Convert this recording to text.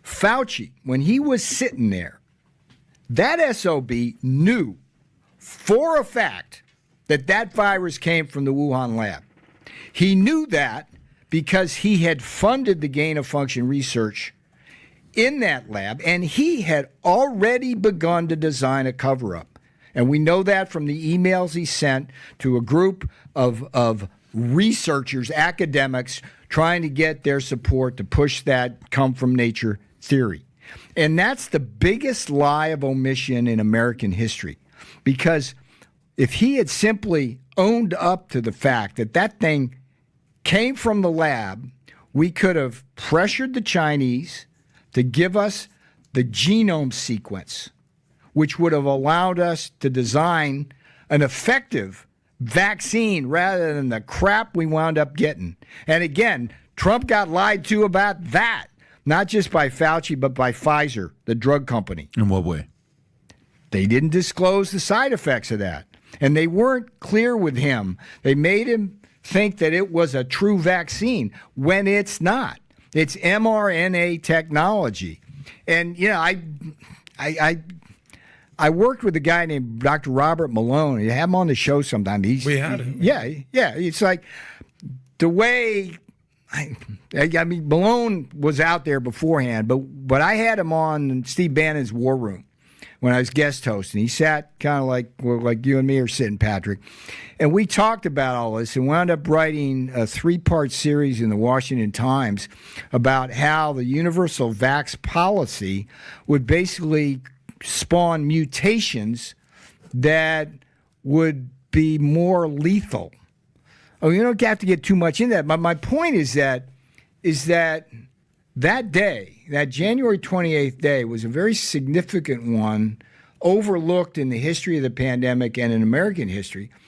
Fauci, when he was sitting there, that SOB knew for a fact that that virus came from the Wuhan lab. He knew that because he had funded the gain-of-function research in that lab, and he had already begun to design a cover-up. And we know that from the emails he sent to a group of researchers, academics, trying to get their support to push that come-from-nature theory. And that's the biggest lie of omission in American history. Because if he had simply owned up to the fact that that thing came from the lab, we could have pressured the Chinese to give us the genome sequence, which would have allowed us to design an effective vaccine rather than the crap we wound up getting. And again, Trump got lied to about that, not just by Fauci, but by Pfizer, the drug company. In what way? They didn't disclose the side effects of that. And they weren't clear with him. They made him think that it was a true vaccine when it's not. It's mRNA technology. And, you know, I worked with a guy named Dr. Robert Malone. You have him on the show sometime. We had him. Yeah. It's like the way, I mean, Malone was out there beforehand, but I had him on Steve Bannon's War Room when I was guest hosting. He sat kind of like you and me are sitting, Patrick. And we talked about all this and wound up writing a 3-part series in the Washington Times about how the universal vax policy would basically spawn mutations that would be more lethal. Oh, you don't have to get too much into that. But my point is that day, that January 28th day, was a very significant one, overlooked in the history of the pandemic and in American history.